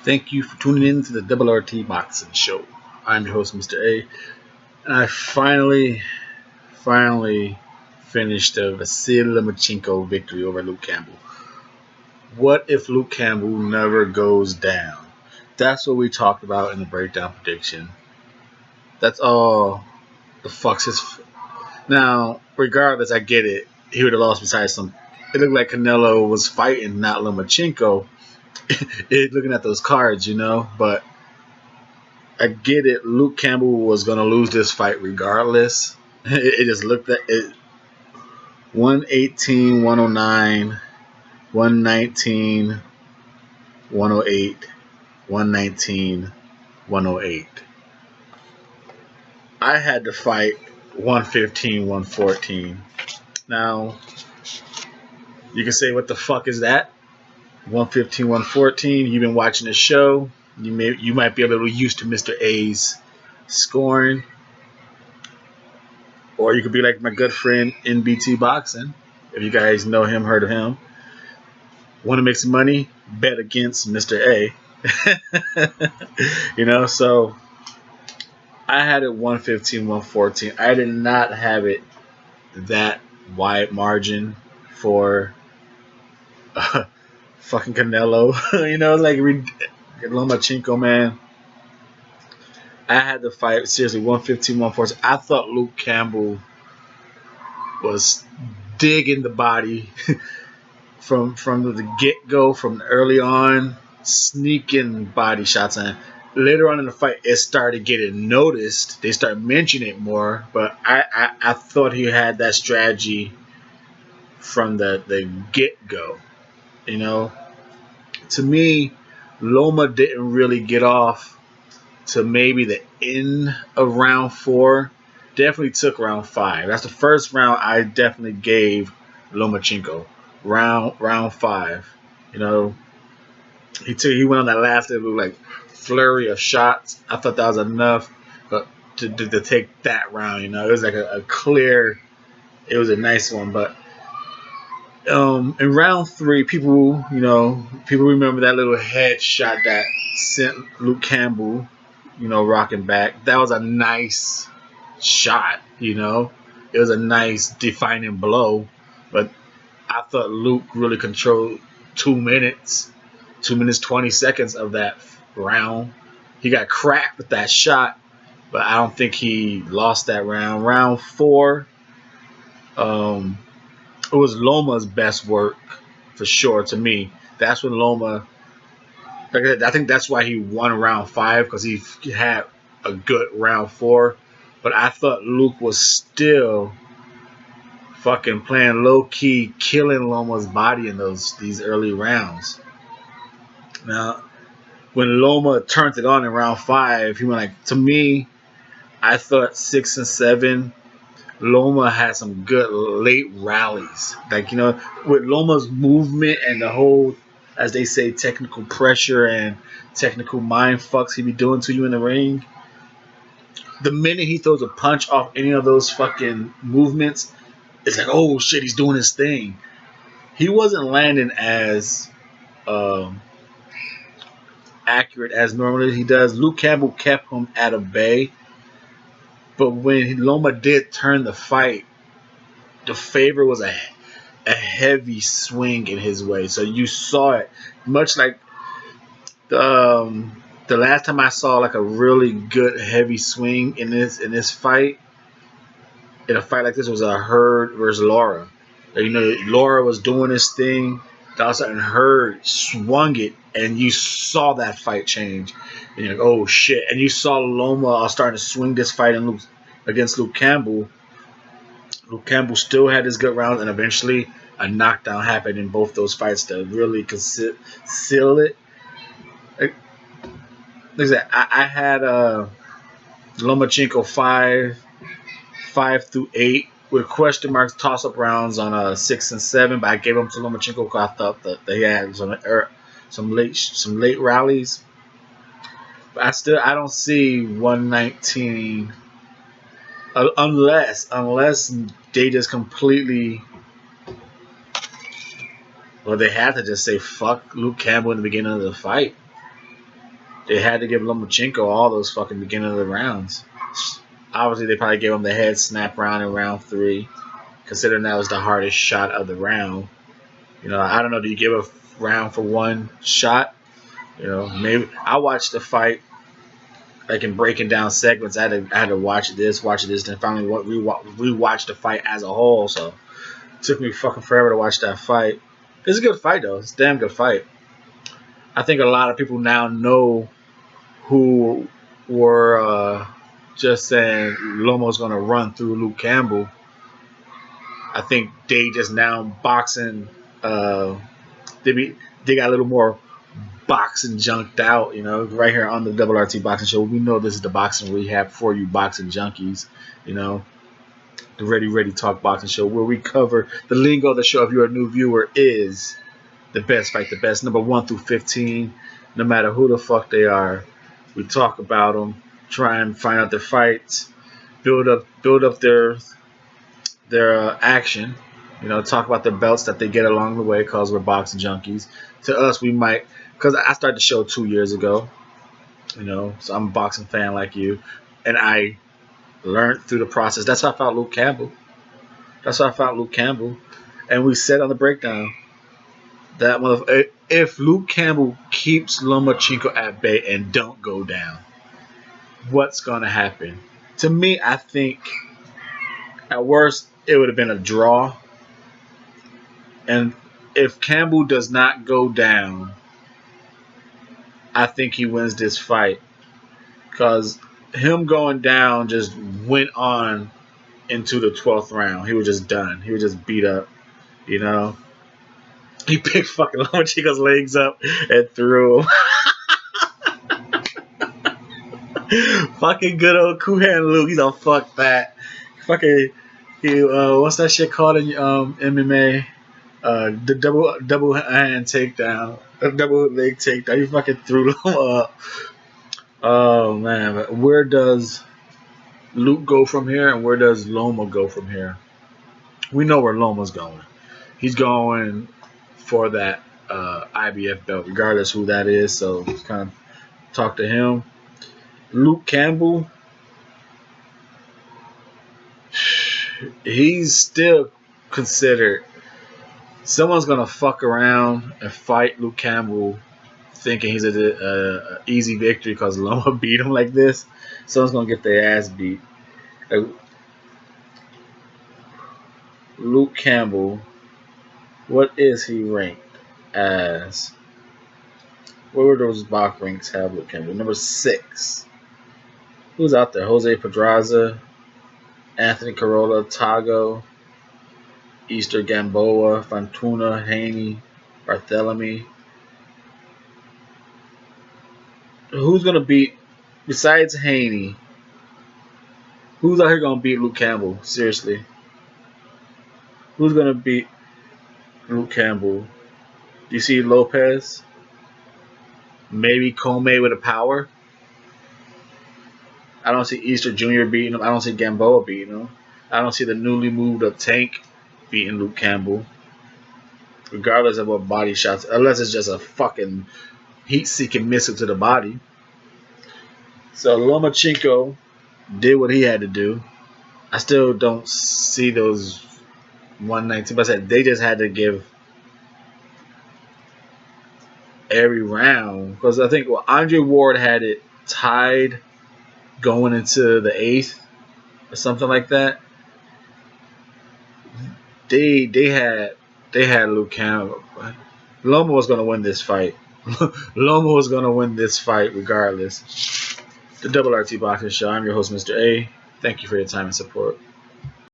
Thank you for tuning in to the Double RT Boxing Show. I'm your host, Mr.A, and I finally finished the Vasyl Lomachenko victory over Luke Campbell. What if Luke Campbell never goes down? That's what we talked about in the breakdown prediction. That's all the fuck's his. Now, regardless, I get it. He would have lost besides some. It looked like Canelo was fighting, not Lomachenko. Looking at those cards, but I get it. Luke Campbell was going to lose this fight regardless. It just looked at it 118, 109, 119, 108, 119, 108. I had to fight 115, 114. Now, you can say, what the fuck is that? 115, 114. You've been watching the show. You might be a little used to Mr. A's scoring. Or you could be like my good friend NBT Boxing. If you guys know him, heard of him. Want to make some money? Bet against Mr. A. So I had it 115, 114. I did not have it that wide margin for fucking Canelo. like Lomachenko, man. I had to fight seriously 115, 114. I thought Luke Campbell was digging the body from the get go, from early on, sneaking body shots. And later on in the fight, it started getting noticed. They started mentioning it more. But I thought he had that strategy from the get go. To me, Loma didn't really get off to maybe the end of round 4. Definitely took round 5. That's the first round I definitely gave Lomachenko. Round 5. He went on that last little like flurry of shots. I thought that was enough, but to take that round, it was like a clear. It was a nice one, but in round 3, people remember that little headshot that sent Luke Campbell, rocking back. That was a nice shot, It was a nice defining blow, but I thought Luke really controlled 2 minutes 20 seconds of that round. He got cracked with that shot, but I don't think he lost that round. Round 4, it was Loma's best work for sure to me. That's when Loma. I think that's why he won round 5, because he had a good round 4. But I thought Luke was still fucking playing low key, killing Loma's body in these early rounds. Now, when Loma turned it on in round 5, he went like, to me, I thought 6 and 7. Loma had some good late rallies. With Loma's movement and the whole, as they say, technical pressure and technical mind fucks he be doing to you in the ring. The minute he throws a punch off any of those fucking movements, it's like, oh shit, he's doing his thing. He wasn't landing as accurate as normally he does. Luke Campbell kept him at a bay. But when Loma did turn the fight, the favor was a heavy swing in his way. So you saw it, much like the last time I saw like a really good heavy swing in this fight. In a fight like this, was a Hurd versus Laura. Laura was doing this thing. All of a sudden, Hurd swung it, and you saw that fight change. And you're like, oh shit! And you saw Loma starting to swing this fight against Luke Campbell. Luke Campbell still had his good rounds, and eventually a knockdown happened in both those fights to really seal it. Like I said, I had Lomachenko 5 through 8 with question marks, toss up rounds on 6 and 7, but I gave them to Lomachenko because I thought that they had some late rallies. But I don't see 119 unless they just completely, well, they had to just say fuck Luke Campbell in the beginning of the fight. They had to give Lomachenko all those fucking beginning of the rounds. Obviously, they probably gave him the head snap round in round 3, considering that was the hardest shot of the round. You know, I don't know. Do you give a round for one shot? You know, maybe I watched the fight like in breaking down segments. I had to watch this, then finally rewatch the fight as a whole. So it took me fucking forever to watch that fight. It's a good fight though. It's a damn good fight. I think a lot of people now know who were just saying Lomo's gonna run through Luke Campbell. I think they just now boxing. They got a little more boxing junked out, you know, right here on the Double RT Boxing Show. We know this is the boxing rehab for you boxing junkies, you know, the Ready Talk Boxing Show, where we cover the lingo of the show. If you're a new viewer, is the best fight, the best number 1 through 15, no matter who the fuck they are. We talk about them, try and find out their fights, build up their action. You know, talk about the belts that they get along the way because we're boxing junkies. To us, we might, because I started the show 2 years ago, you know, so I'm a boxing fan like you, and I learned through the process. That's how I found Luke Campbell. And we said on the breakdown that if Luke Campbell keeps Lomachenko at bay and don't go down, what's gonna happen? To me, I think at worst it would have been a draw. And if Campbell does not go down, I think he wins this fight. Because him going down just went on into the 12th round. He was just done. He was just beat up, you know. He picked fucking Lomachenko's legs up and threw him. Fucking good old Kuhan Luke. He's on fuck that. Fucking, what's that shit called in MMA? The double hand takedown, double leg takedown. You fucking threw them up. Oh man, but where does Luke go from here, and where does Loma go from here? We know where Loma's going. He's going for that IBF belt, regardless who that is. So just kind of talk to him. Luke Campbell, he's still considered. Someone's gonna fuck around and fight Luke Campbell, thinking he's a easy victory because Loma beat him like this. Someone's gonna get their ass beat. Luke Campbell, what is he ranked as? What were those box ranks have Luke Campbell? Number 6. Who's out there? Jose Pedraza, Anthony Corolla, Tago, Easter Gamboa, Fantuna, Haney, Barthélemy. Who's gonna beat, besides Haney? Who's out here gonna beat Luke Campbell? Seriously, who's gonna beat Luke Campbell? Do you see Lopez? Maybe Comey with a power. I don't see Easter Jr. beating him. I don't see Gamboa beating him. I don't see the newly moved up Tank beating Luke Campbell. Regardless of what body shots, unless it's just a fucking heat-seeking missile to the body. So Lomachenko did what he had to do. I still don't see those 119, but I said they just had to give every round, because I think Andre Ward had it tied going into the 8th or something like that. They had Luke Campbell. Loma was gonna win this fight. Loma was gonna win this fight regardless. The Double RT Boxing Show. I'm your host, Mr. A. Thank you for your time and support.